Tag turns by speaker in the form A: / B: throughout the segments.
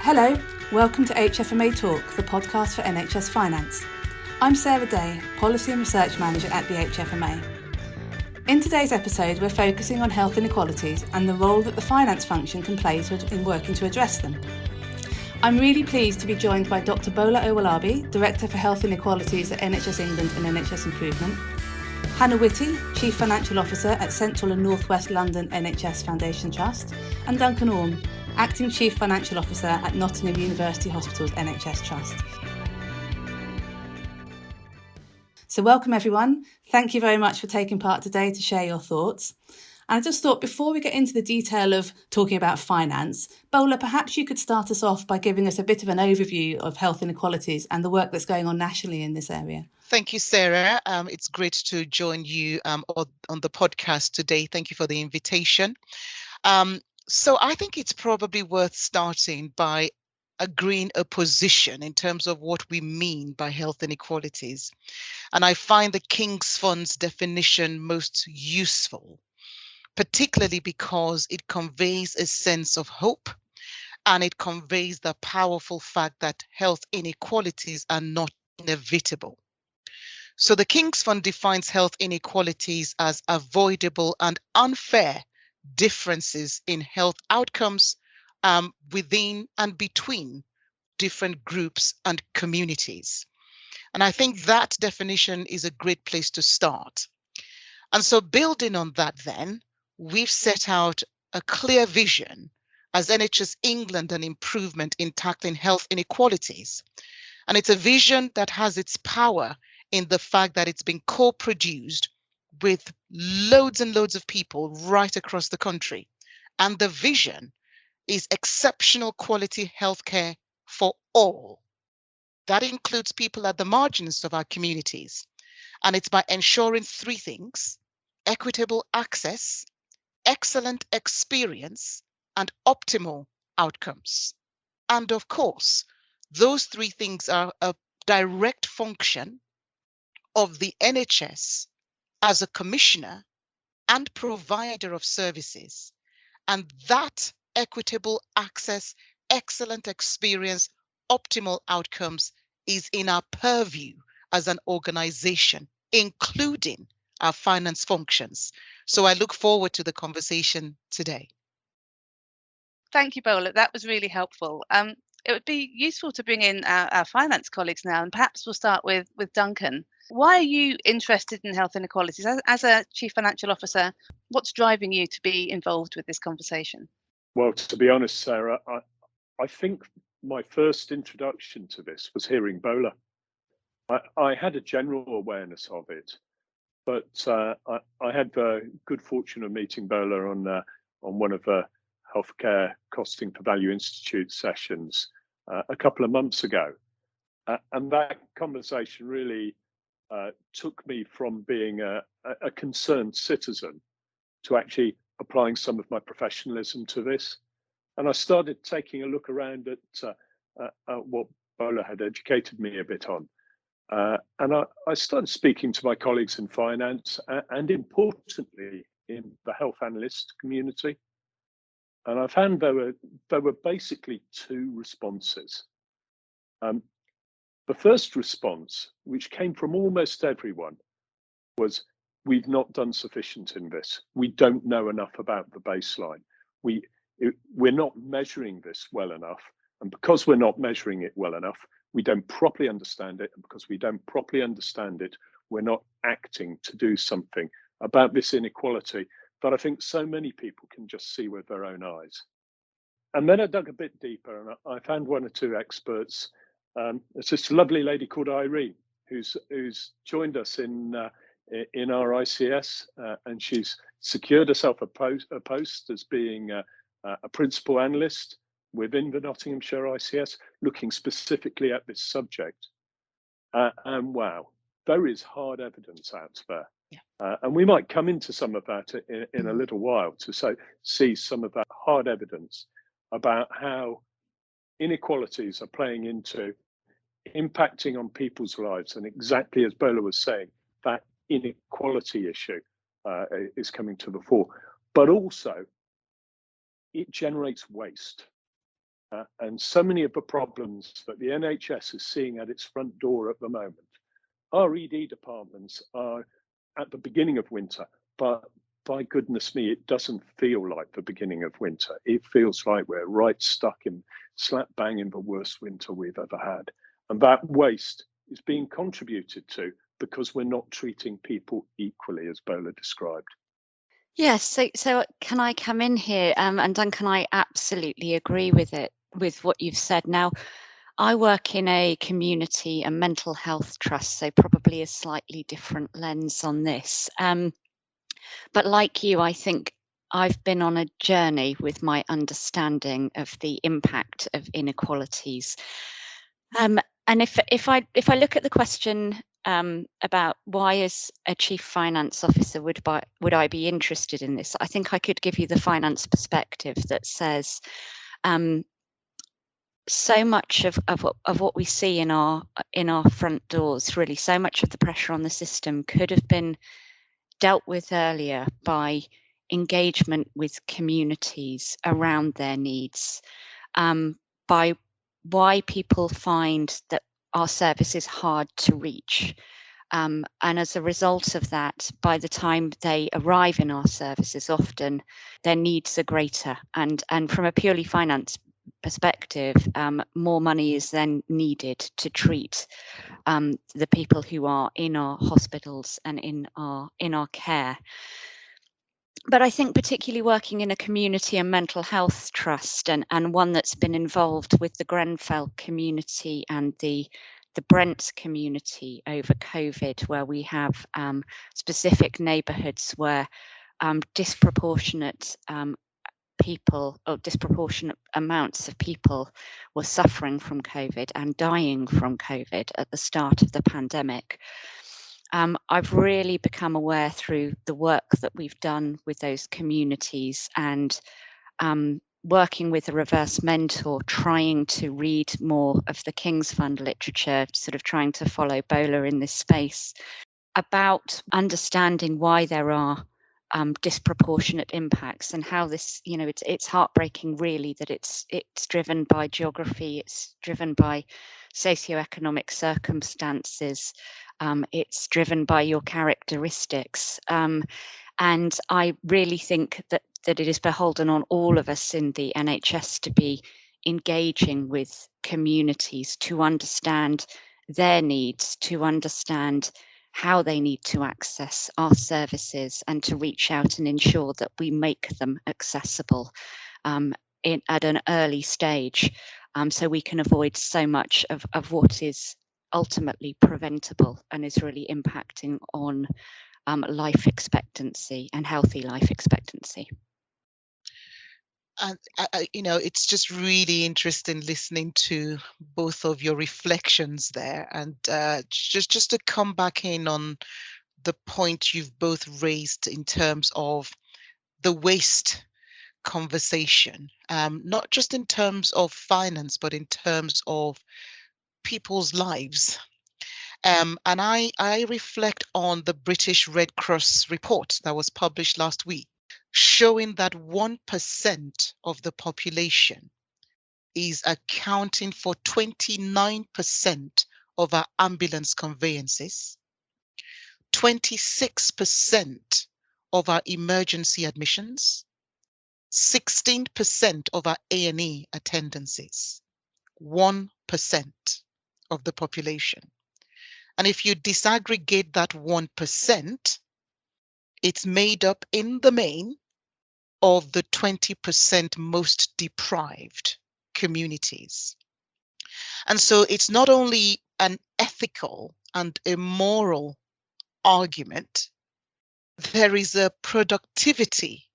A: Hello, welcome to HFMA Talk, the podcast for NHS Finance. I'm Sarah Day, Policy and Research Manager at the HFMA. In today's episode, we're focusing on health inequalities and the role that the finance function can play in working to address them. I'm really pleased to be joined by Dr. Bola Owolabi, Director for Health Inequalities at NHS England and NHS Improvement, Hannah Witty, Chief Financial Officer at Central and North West London NHS Foundation Trust, and Duncan Orme, Acting Chief Financial Officer at Nottingham University Hospitals NHS Trust. So welcome everyone. Thank you very much for taking part today to share your thoughts. And I just thought before we get into the detail of talking about finance, Bola, perhaps you could start us off by giving us a bit of an overview of health inequalities and the work that's going on nationally in this area.
B: Thank you, Sarah. It's great to join you on the podcast today. Thank you for the invitation. So I think it's probably worth starting by agreeing a position in terms of what we mean by health inequalities. And I find the King's Fund's definition most useful, particularly because it conveys a sense of hope and it conveys the powerful fact that health inequalities are not inevitable. So the King's Fund defines health inequalities as avoidable and unfair differences in health outcomes within and between different groups and communities. And I think that definition is a great place to start. And so building on that then, we've set out a clear vision as NHS England and Improvement in tackling health inequalities. And it's a vision that has its power in the fact that it's been co-produced with loads and loads of people right across the country. And the vision is exceptional quality healthcare for all. That includes people at the margins of our communities. And it's by ensuring three things: equitable access, excellent experience, and optimal outcomes. And of course, those three things are a direct function of the NHS as a commissioner and provider of services. And that equitable access, excellent experience, optimal outcomes is in our purview as an organization, including our finance functions. So I look forward to the conversation today.
A: Thank you, Bola. That was really helpful. It would be useful to bring in our finance colleagues now, and perhaps we'll start with Duncan. Why are you interested in health inequalities? As a Chief Financial Officer, what's driving you to be involved with this conversation?
C: Well, to be honest, Sarah, I think my first introduction to this was hearing Bola. I had a general awareness of it, but I had the good fortune of meeting Bola on one of the Healthcare Costing for Value Institute sessions a couple of months ago. And that conversation really took me from being a concerned citizen to actually applying some of my professionalism to this. And I started taking a look around at what Bola had educated me a bit on. And I started speaking to my colleagues in finance and importantly in the health analyst community. And I found there were basically two responses. The first response, which came from almost everyone, was we've not done sufficient in this. We don't know enough about the baseline. We're not measuring this well enough. And because we're not measuring it well enough, we don't properly understand it. And because we don't properly understand it, we're not acting to do something about this inequality that I think so many people can just see with their own eyes. And then I dug a bit deeper and I found one or two experts. It's this lovely lady called Irene, who's joined us in our ICS, and she's secured herself a post as being a principal analyst within the Nottinghamshire ICS, looking specifically at this subject. And wow, there is hard evidence out there. Yeah. And we might come into some of that in a little while to see some of that hard evidence about how inequalities are playing into impacting on people's lives. And exactly as Bola was saying, that inequality issue is coming to the fore. But also, it generates waste. And so many of the problems that the NHS is seeing at its front door at the moment, our ED departments are at the beginning of winter, but by goodness me, it doesn't feel like the beginning of winter. It feels like we're right stuck in slap bang in the worst winter we've ever had. And that waste is being contributed to because we're not treating people equally, as Bola described.
D: Yes, so can I come in here? And Duncan, I absolutely agree with what you've said. Now, I work in a community and mental health trust, so probably a slightly different lens on this. But like you, I think I've been on a journey with my understanding of the impact of inequalities. And if I look at the question about why, as a chief finance officer, would I be interested in this, I think I could give you the finance perspective that says so much of what we see in our front doors, really, so much of the pressure on the system could have been dealt with earlier by engagement with communities around their needs, by why people find that our service is hard to reach. And as a result of that, by the time they arrive in our services, often their needs are greater. And from a purely finance perspective, more money is then needed to treat the people who are in our hospitals and in our care. But I think particularly working in a community and mental health trust, and one that's been involved with the Grenfell community and the Brent community over COVID, where we have specific neighbourhoods where disproportionate people, or disproportionate amounts of people, were suffering from COVID and dying from COVID at the start of the pandemic. I've really become aware through the work that we've done with those communities and working with a reverse mentor, trying to read more of the King's Fund literature, sort of trying to follow Bola in this space, about understanding why there are disproportionate impacts and how this, it's heartbreaking really that it's driven by geography, it's driven by socioeconomic circumstances, it's driven by your characteristics, and I really think that it is beholden on all of us in the NHS to be engaging with communities to understand their needs, to understand how they need to access our services, and to reach out and ensure that we make them accessible at an early stage, so we can avoid so much of what is ultimately preventable and is really impacting on life expectancy and healthy life expectancy.
B: And it's just really interesting listening to both of your reflections there, and just to come back in on the point you've both raised in terms of the waste conversation, not just in terms of finance, but in terms of people's lives. And I reflect on the British Red Cross report that was published last week, showing that 1% of the population is accounting for 29% of our ambulance conveyances, 26% of our emergency admissions, 16% of our A&E attendances, 1% of the population. And if you disaggregate that 1%, it's made up in the main of the 20% most deprived communities. And so it's not only an ethical and a moral argument, there is a productivity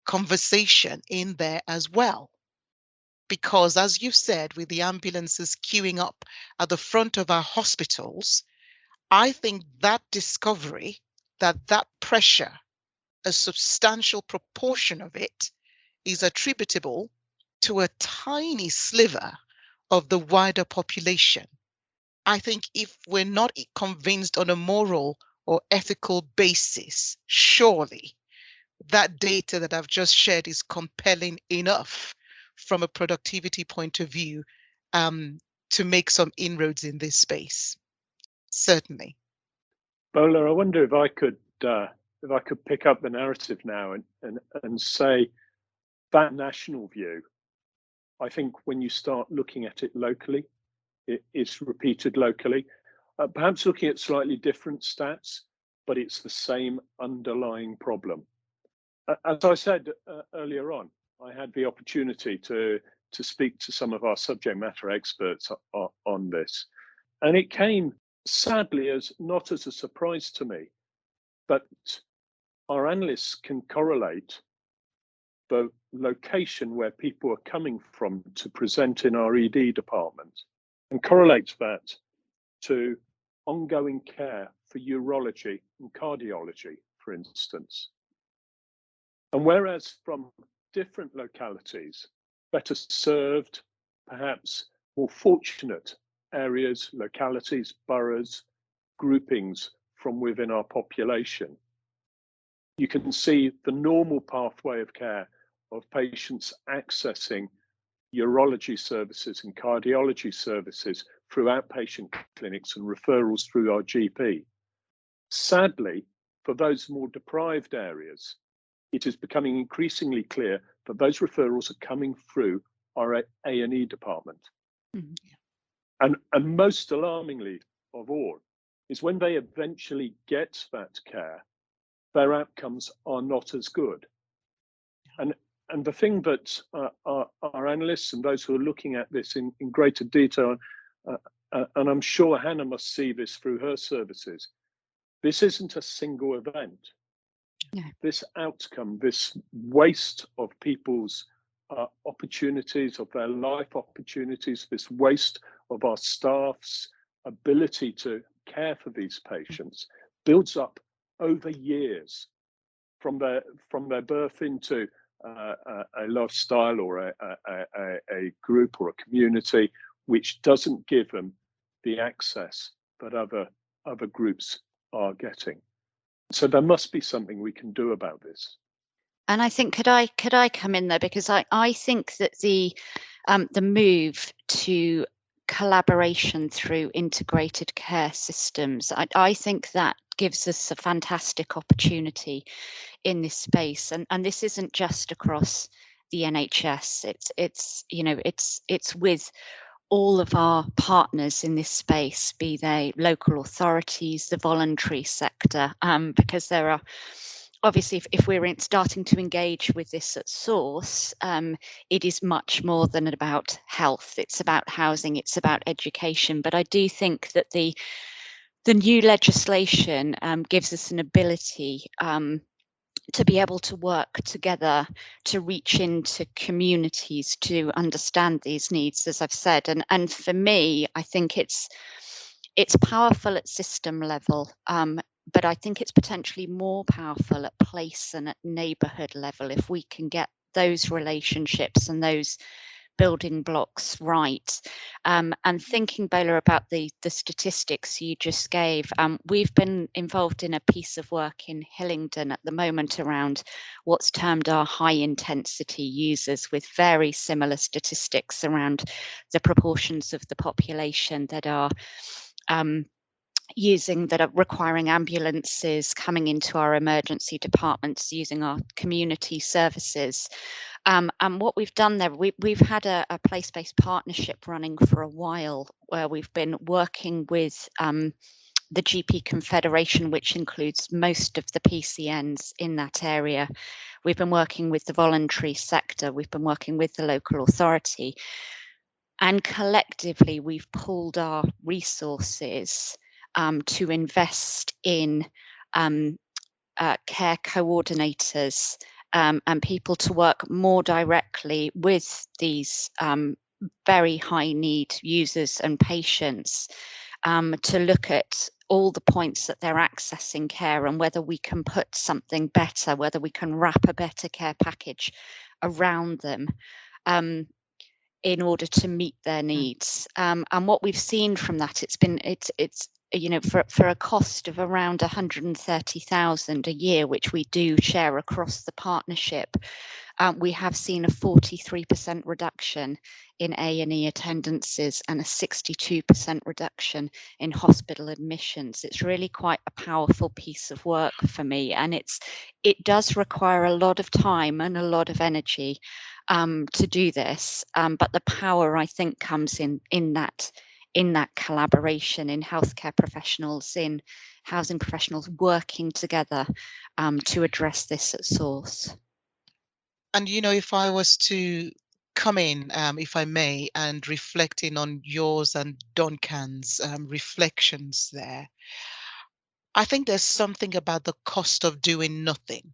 B: conversation in there as well. Because as you've said, with the ambulances queuing up at the front of our hospitals, I think that discovery, that pressure, a substantial proportion of it is attributable to a tiny sliver of the wider population. I think if we're not convinced on a moral or ethical basis, surely that data that I've just shared is compelling enough from a productivity point of view to make some inroads in this space? Certainly.
C: Bola, I wonder if I could pick up the narrative now and say that national view. I think when you start looking at it locally, it's repeated locally, perhaps looking at slightly different stats, but it's the same underlying problem. As I said earlier on, I had the opportunity to speak to some of our subject matter experts on this, and it came sadly not as a surprise to me, but our analysts can correlate the location where people are coming from to present in our ED department and correlate that to ongoing care for urology and cardiology, for instance. And whereas from different localities, better served, perhaps more fortunate areas, localities, boroughs, groupings from within our population, you can see the normal pathway of care of patients accessing urology services and cardiology services through outpatient clinics and referrals through our GP. Sadly, for those more deprived areas, it is becoming increasingly clear that those referrals are coming through our A&E department. Mm-hmm. And most alarmingly of all is when they eventually get that care, their outcomes are not as good. And the thing that our analysts and those who are looking at this in greater detail, and I'm sure Hannah must see this through her services, this isn't a single event. No. This outcome, this waste of people's opportunities, of their life opportunities, this waste of our staff's ability to care for these patients builds up over years from their birth into a lifestyle or a group or a community which doesn't give them the access that other groups are getting. So there must be something we can do about this.
D: And I think could I come in there, because I think that the move to collaboration through integrated care systems, I think that gives us a fantastic opportunity in this space, and this isn't just across the NHS. It's with all of our partners in this space, be they local authorities, the voluntary sector, because there are obviously, if we're starting to engage with this at source, it is much more than about health. It's about housing, it's about education. But I do think that the new legislation gives us an ability to be able to work together to reach into communities to understand these needs, as I've said. And for me, I think it's powerful at system level, but I think it's potentially more powerful at place and at neighbourhood level if we can get those relationships and those building blocks right. And thinking, Bola, about the statistics you just gave, we've been involved in a piece of work in Hillingdon at the moment around what's termed our high intensity users, with very similar statistics around the proportions of the population that are that are requiring ambulances, coming into our emergency departments, using our community services. And what we've done there, we've had a place-based partnership running for a while, where we've been working with the GP Confederation, which includes most of the PCNs in that area. We've been working with the voluntary sector, we've been working with the local authority, and collectively we've pooled our resources to invest in care coordinators and people to work more directly with these very high need users and patients, to look at all the points that they're accessing care and whether we can put something better, whether we can wrap a better care package around them in order to meet their needs. And what we've seen from that, it's for a cost of around 130,000 a year, which we do share across the partnership, we have seen a 43% reduction in A&E attendances and a 62% reduction in hospital admissions. It's really quite a powerful piece of work for me, and it does require a lot of time and a lot of energy to do this. But the power, I think, comes in that collaboration, in healthcare professionals, in housing professionals working together to address this at source.
B: And if I was to come in, if I may, and reflecting on yours and Duncan's reflections there, I think there's something about the cost of doing nothing.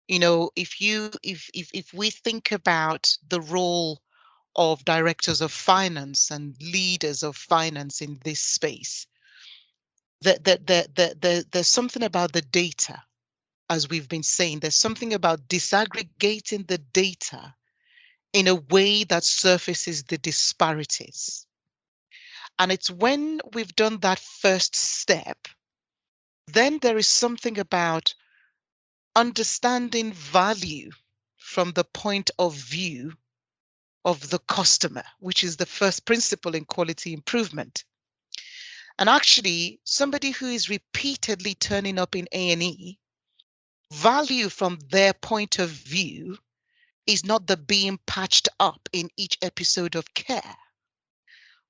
B: If we think about the role of directors of finance and leaders of finance in this space, there's something about the data, as we've been saying. There's something about disaggregating the data in a way that surfaces the disparities. And it's when we've done that first step, then there is something about understanding value from the point of view of the customer, which is the first principle in quality improvement. And actually, somebody who is repeatedly turning up in A&E, value from their point of view is not the being patched up in each episode of care.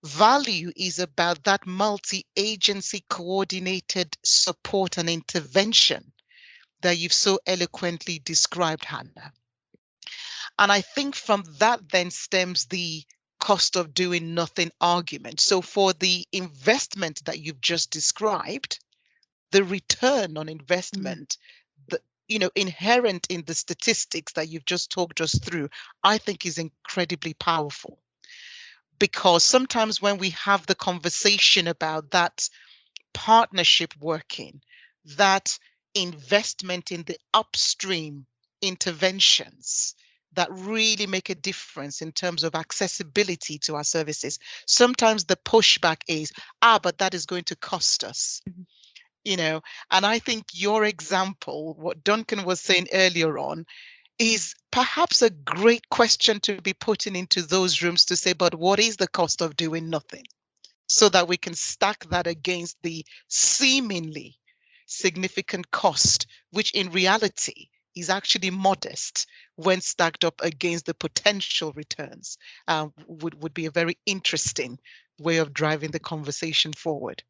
B: Value is about that multi-agency coordinated support and intervention that you've so eloquently described, Hannah. And I think from that then stems the cost of doing nothing argument. So for the investment that you've just described, the return on investment, inherent in the statistics that you've just talked us through, I think is incredibly powerful. Because sometimes when we have the conversation about that partnership working, that investment in the upstream interventions that really make a difference in terms of accessibility to our services, sometimes the pushback is, but that is going to cost us. And I think your example, what Duncan was saying earlier on, is perhaps a great question to be putting into those rooms to say, but what is the cost of doing nothing? So that we can stack that against the seemingly significant cost, which in reality is actually modest when stacked up against the potential returns, would be a very interesting way of driving the conversation forward.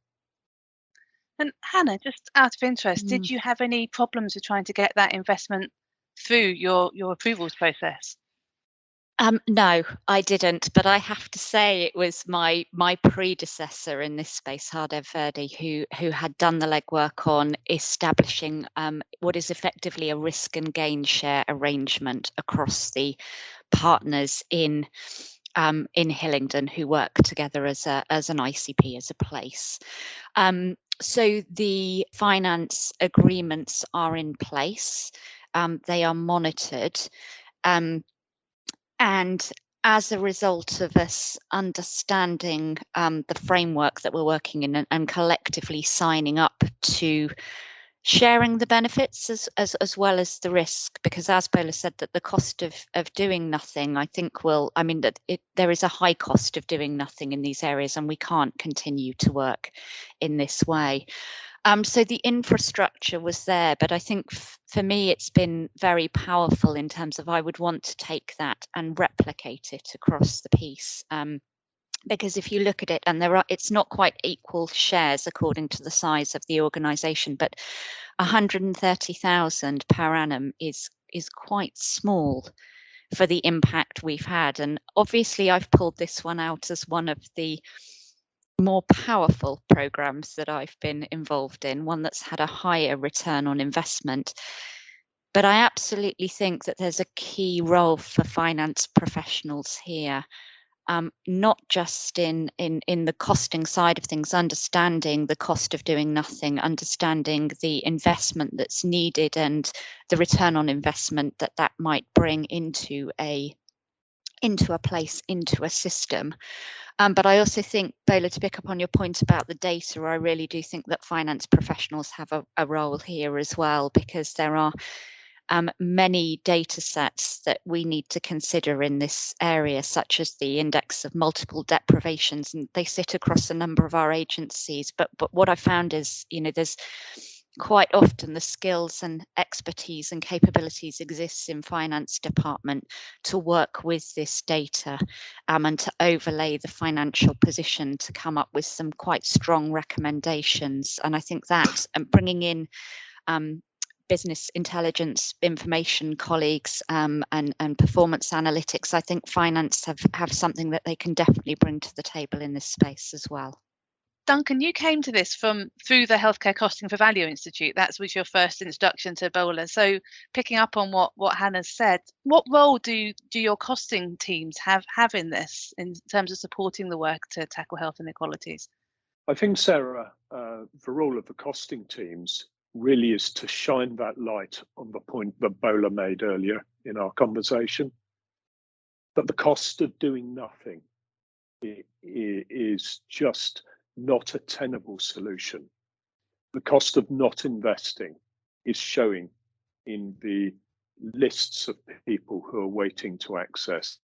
A: And Hannah, just out of interest, did you have any problems with trying to get that investment through your approvals process?
D: No, I didn't. But I have to say it was my predecessor in this space, Hardev Verdi, who had done the legwork on establishing what is effectively a risk and gain share arrangement across the partners in Hillingdon who work together as an ICP, as a place. So the finance agreements are in place. They are monitored. And as a result of us understanding the framework that we're working in and collectively signing up to sharing the benefits as well as the risk, because as Bola said, that the cost of doing nothing, I think there is a high cost of doing nothing in these areas, and we can't continue to work in this way. So the infrastructure was there, but I think for me it's been very powerful in terms of I would want to take that and replicate it across the piece. Because if you look at it, and it's not quite equal shares according to the size of the organisation, but 130,000 per annum is quite small for the impact we've had. And obviously I've pulled this one out as one of the more powerful programs that I've been involved in, one that's had a higher return on investment. But I absolutely think that there's a key role for finance professionals here, not just in the costing side of things, understanding the cost of doing nothing, understanding the investment that's needed and the return on investment that might bring into a into a place, into a system. But I also think, Bola, to pick up on your point about the data, I really do think that finance professionals have a role here as well, because there are many data sets that we need to consider in this area, such as the index of multiple deprivations, and they sit across a number of our agencies. But what I found is, there's quite often the skills and expertise and capabilities exists in finance department to work with this data and to overlay the financial position to come up with some quite strong recommendations. And I think that bringing in business intelligence information colleagues and performance analytics, I think finance have something that they can definitely bring to the table in this space as well.
A: Duncan, you came to this through the Healthcare Costing for Value Institute. That was your first introduction to Bola. So picking up on what Hannah said, what role do your costing teams have in this in terms of supporting the work to tackle health inequalities?
C: I think, Sarah, the role of the costing teams really is to shine that light on the point that Bola made earlier in our conversation, that the cost of doing nothing is just not a tenable solution. The cost of not investing is showing in the lists of people who are waiting to access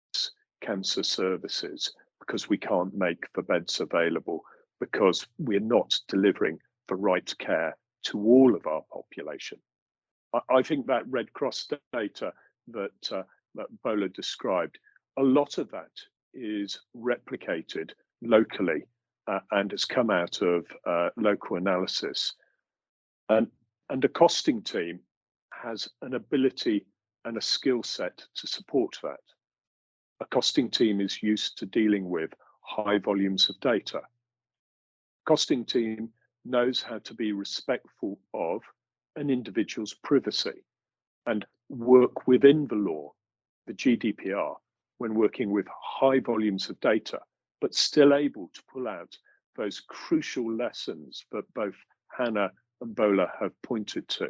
C: cancer services because we can't make the beds available, because we're not delivering the right care to all of our population. I think that Red Cross data that Bola described, a lot of that is replicated locally and has come out of local analysis. And a costing team has an ability and a skill set to support that. A costing team is used to dealing with high volumes of data. A costing team knows how to be respectful of an individual's privacy and work within the law, the GDPR, when working with high volumes of data, but still able to pull out those crucial lessons that both Hannah and Bola have pointed to.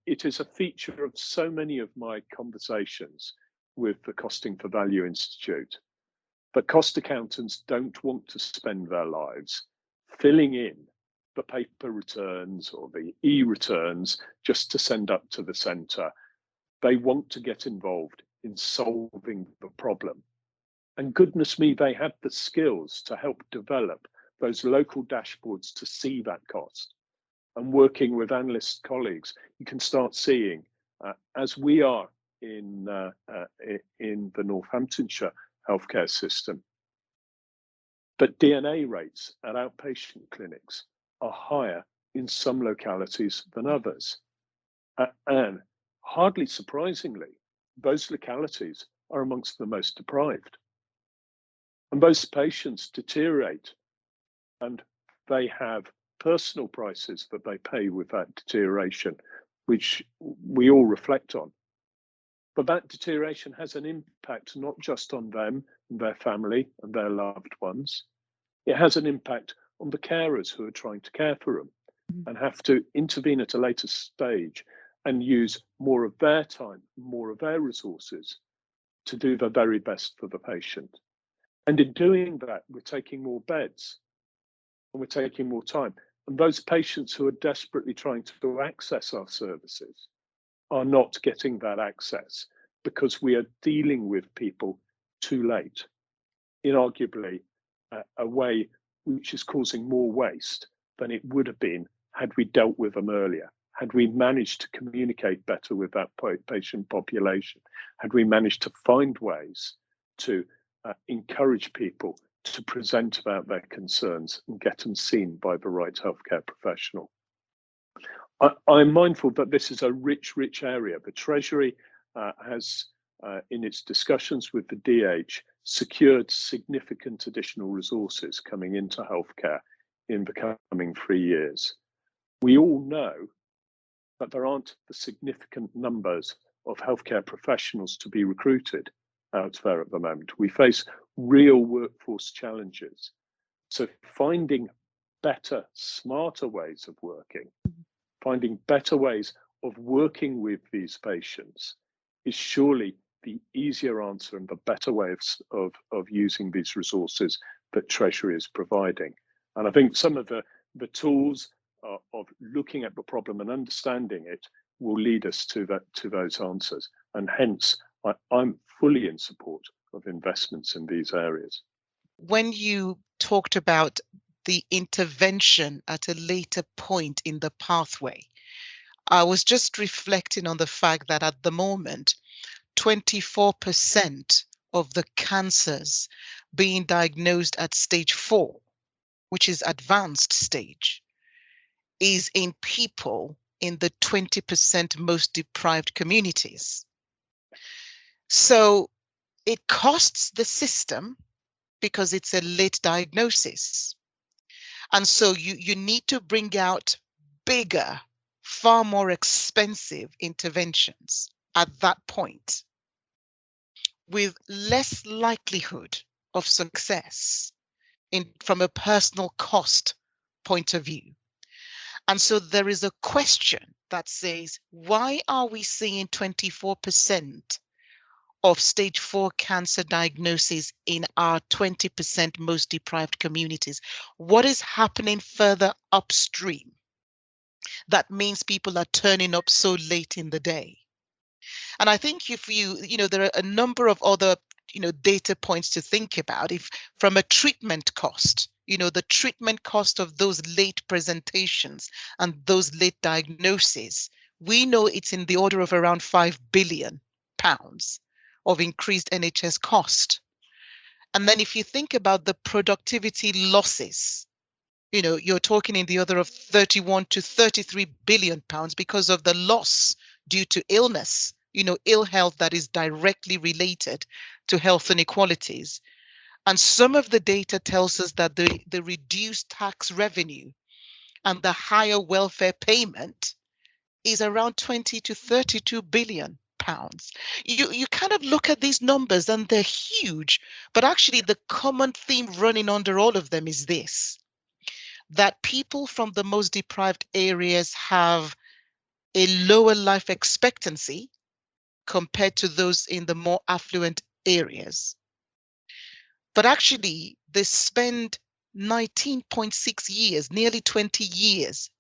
C: It is a feature of so many of my conversations with the Costing for Value Institute, but cost accountants don't want to spend their lives filling in the paper returns or the e-returns just to send up to the centre. They want to get involved in solving the problem. And goodness me, they have the skills to help develop those local dashboards to see that cost. And working with analyst colleagues, you can start seeing, as we are in the Northamptonshire healthcare system, that DNA rates at outpatient clinics are higher in some localities than others. And hardly surprisingly, those localities are amongst the most deprived. And those patients deteriorate, and they have personal prices that they pay with that deterioration, which we all reflect on. But that deterioration has an impact not just on them and their family and their loved ones. It has an impact on the carers who are trying to care for them and have to intervene at a later stage and use more of their time, more of their resources to do the very best for the patient. And in doing that, we're taking more beds and we're taking more time. And those patients who are desperately trying to access our services are not getting that access because we are dealing with people too late, inarguably a way which is causing more waste than it would have been had we dealt with them earlier, had we managed to communicate better with that patient population, had we managed to find ways to encourage people to present about their concerns and get them seen by the right healthcare professional. I'm mindful that this is a rich area. The Treasury has, in its discussions with the DH, secured significant additional resources coming into healthcare in the coming 3 years. We all know that there aren't the significant numbers of healthcare professionals to be recruited out there at the moment. We face real workforce challenges. So finding better, smarter ways of working, finding better ways of working with these patients is surely the easier answer and the better way of using these resources that Treasury is providing. And I think some of the tools of looking at the problem and understanding it will lead us to those answers. And hence, I'm fully in support of investments in these areas.
B: When you talked about the intervention at a later point in the pathway, I was just reflecting on the fact that at the moment, 24% of the cancers being diagnosed at stage 4, which is advanced stage, is in people in the 20% most deprived communities. So it costs the system because it's a late diagnosis. And so you need to bring out bigger, far more expensive interventions at that point, with less likelihood of success from a personal cost point of view. And so there is a question that says, why are we seeing 24% of stage 4 cancer diagnosis in our 20% most deprived communities? What is happening further upstream that means people are turning up so late in the day? And I think if there are a number of other, data points to think about. If from a treatment cost, the treatment cost of those late presentations and those late diagnoses, we know it's in the order of around £5 billion of increased NHS cost. And then if you think about the productivity losses, you're talking in the order of 31 to 33 billion pounds because of the loss due to illness, ill health that is directly related to health inequalities. And some of the data tells us that the reduced tax revenue and the higher welfare payment is around 20 to 32 billion pounds. You kind of look at these numbers and they're huge, but actually the common theme running under all of them is this: that people from the most deprived areas have a lower life expectancy compared to those in the more affluent areas. But actually, they spend 19.6 years, nearly 20 years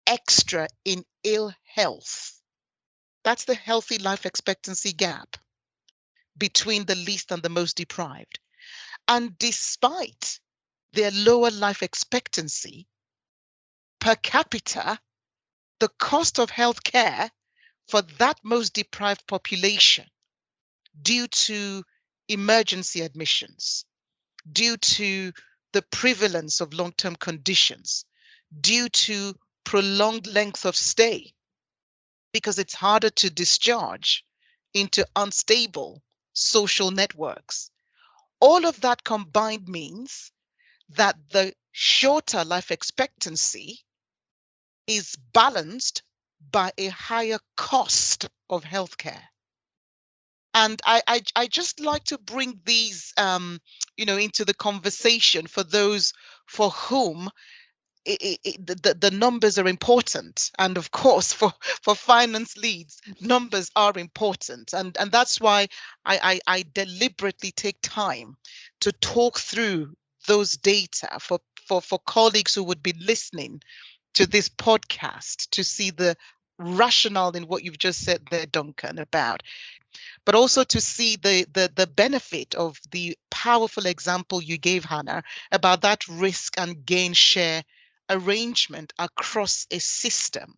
B: extra in ill health. That's the healthy life expectancy gap between the least and the most deprived. And despite their lower life expectancy, per capita, the cost of healthcare for that most deprived population, due to emergency admissions, due to the prevalence of long-term conditions, due to prolonged length of stay, because it's harder to discharge into unstable social networks. All of that combined means that the shorter life expectancy is balanced by a higher cost of healthcare. And I just like to bring these, into the conversation for those for whom the numbers are important. And of course, for finance leads, numbers are important. And that's why I deliberately take time to talk through those data for colleagues who would be listening to this podcast to see the rationale in what you've just said there, Duncan, about, but also to see the benefit of the powerful example you gave, Hannah, about that risk and gain share arrangement across a system,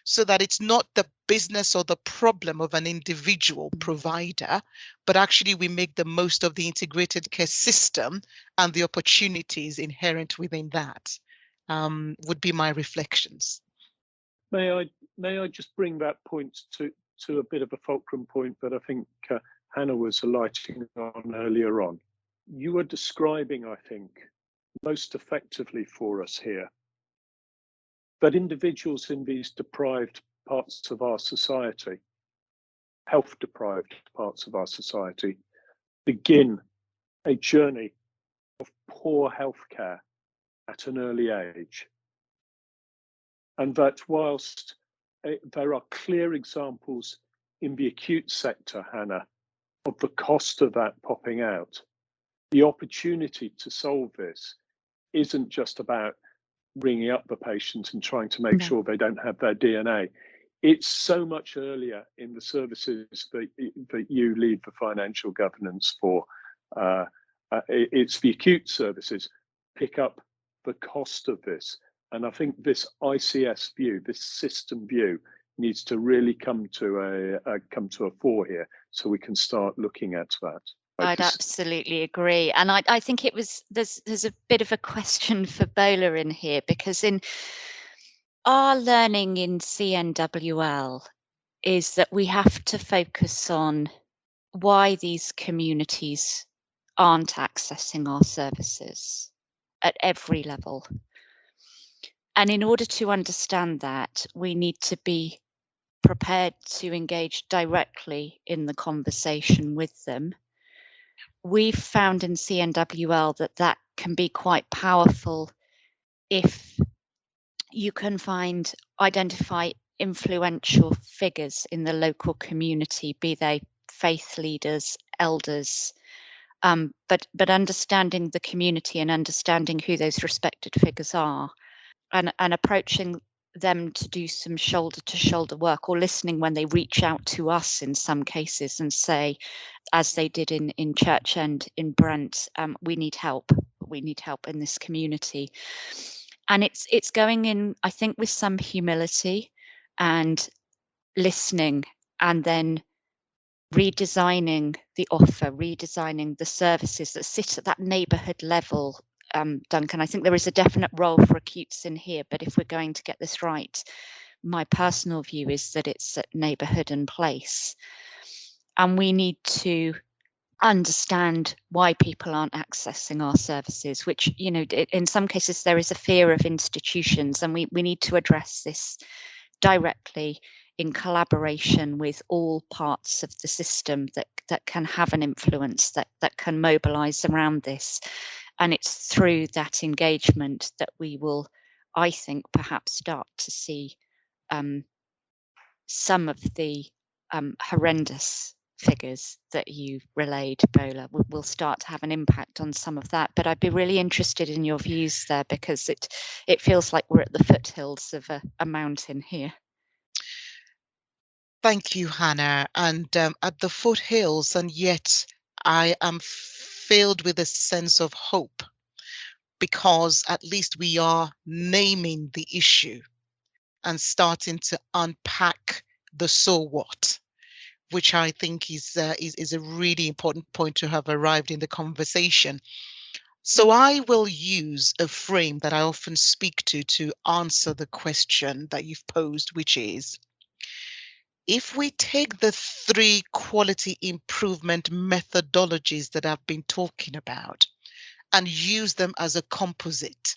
B: so that it's not the business or the problem of an individual provider, but actually we make the most of the integrated care system and the opportunities inherent within that. Would be my reflections.
C: May I just bring that point to a bit of a fulcrum point that I think Hannah was alighting on earlier on. You are describing, I think, most effectively for us here, that individuals in these deprived parts of our society, health deprived parts of our society, begin a journey of poor healthcare at an early age. And that whilst there are clear examples in the acute sector, Hannah, of the cost of that popping out. The opportunity to solve this isn't just about ringing up the patient and trying to make sure they don't have their DNA. It's so much earlier in the services that you lead the financial governance for. It's the acute services pick up the cost of this. And I think this ICS view, this system view, needs to really come to a fore here, so we can start looking at that.
D: I'd absolutely agree, and I think there's a bit of a question for Bola in here, because in our learning in CNWL is that we have to focus on why these communities aren't accessing our services at every level. And in order to understand that, we need to be prepared to engage directly in the conversation with them. We've found in CNWL that can be quite powerful if you can identify influential figures in the local community, be they faith leaders, elders, but understanding the community and understanding who those respected figures are, and approaching them to do some shoulder to shoulder work, or listening when they reach out to us in some cases and say, as they did in Church End in Brent, we need help in this community. And it's going in, I think, with some humility and listening, and then redesigning the offer, redesigning the services that sit at that neighbourhood level. Duncan, I think there is a definite role for acutes in here, but if we're going to get this right, my personal view is that it's at neighbourhood and place. And we need to understand why people aren't accessing our services, which, you know, in some cases there is a fear of institutions, and we need to address this directly in collaboration with all parts of the system that can have an influence, that can mobilize around this. And it's through that engagement that we will, I think, perhaps start to see some of the horrendous figures that you relayed, Bola, will start to have an impact on some of that. But I'd be really interested in your views there, because it feels like we're at the foothills of a mountain here.
B: Thank you, Hannah. And at the foothills, and yet I am filled with a sense of hope, because at least we are naming the issue and starting to unpack the so what, which I think is a really important point to have arrived in the conversation. So I will use a frame that I often speak to answer the question that you've posed, which is, if we take the 3 quality improvement methodologies that I've been talking about and use them as a composite.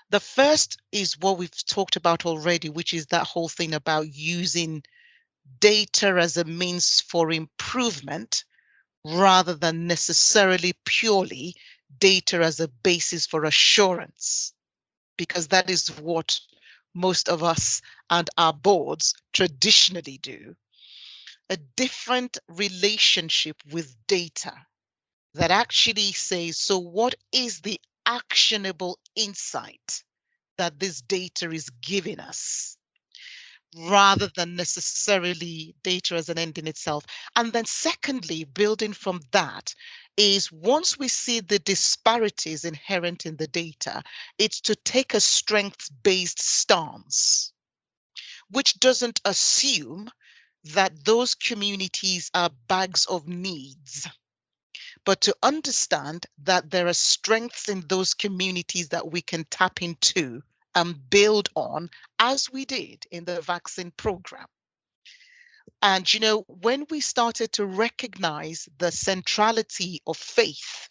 B: The first is what we've talked about already, which is that whole thing about using data as a means for improvement rather than necessarily purely data as a basis for assurance, because that is what most of us and our boards traditionally do. A different relationship with data that actually says, so what is the actionable insight that this data is giving us, rather than necessarily data as an end in itself. And then secondly, building from that, is once we see the disparities inherent in the data, it's to take a strengths-based stance, which doesn't assume that those communities are bags of needs, but to understand that there are strengths in those communities that we can tap into and build on, as we did in the vaccine program. And, you know, when we started to recognize the centrality of faith,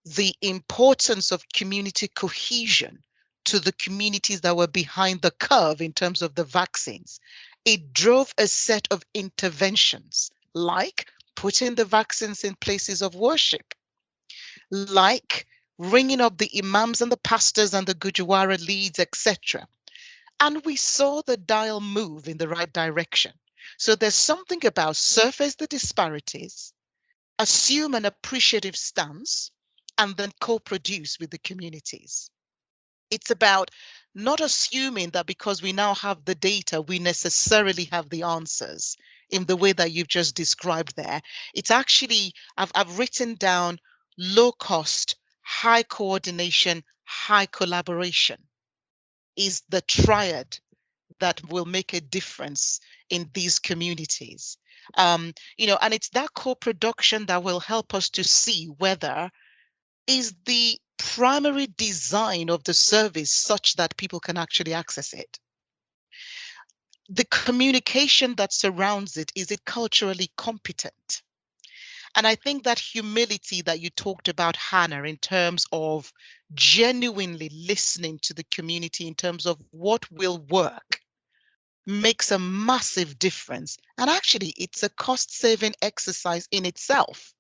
B: the importance of community cohesion to the communities that were behind the curve in terms of the vaccines, it drove a set of interventions, like putting the vaccines in places of worship, like ringing up the imams and the pastors and the Gurdwara leads, etc. And we saw the dial move in the right direction. So there's something about surface the disparities, assume an appreciative stance, and then co-produce with the communities. It's about not assuming that because we now have the data, we necessarily have the answers in the way that you've just described there. It's actually, I've written down low cost, high coordination, high collaboration is the triad that will make a difference in these communities. And it's that co-production that will help us to see whether is the primary design of the service such that people can actually access it. The communication that surrounds it, is it culturally competent? And I think that humility that you talked about, Hannah, in terms of genuinely listening to the community in terms of what will work, makes a massive difference. And actually, it's a cost-saving exercise in itself.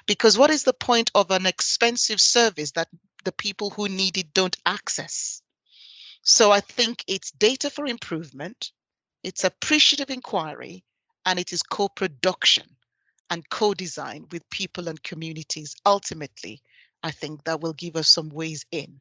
B: Because what is the point of an expensive service that the people who need it don't access? So I think it's data for improvement, it's appreciative inquiry, and it is co-production and co-design with people and communities. Ultimately, I think that will give us some ways in.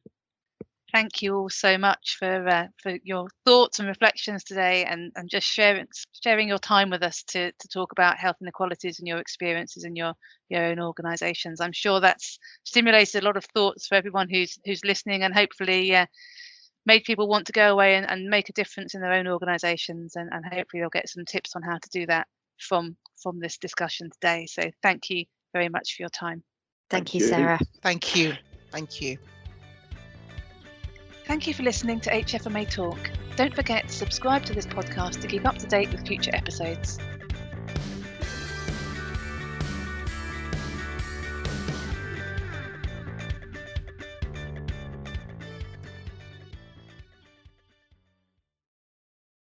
A: Thank you all so much for your thoughts and reflections today, and just sharing your time with us to talk about health inequalities and your experiences in your own organisations. I'm sure that's stimulated a lot of thoughts for everyone who's listening, and hopefully made people want to go away and make a difference in their own organisations, and hopefully they'll get some tips on how to do that from this discussion today. So thank you very much for your time.
D: Thank you, Sarah.
B: Thank you. Thank you.
A: Thank you for listening to HFMA Talk. Don't forget to subscribe to this podcast to keep up to date with future episodes.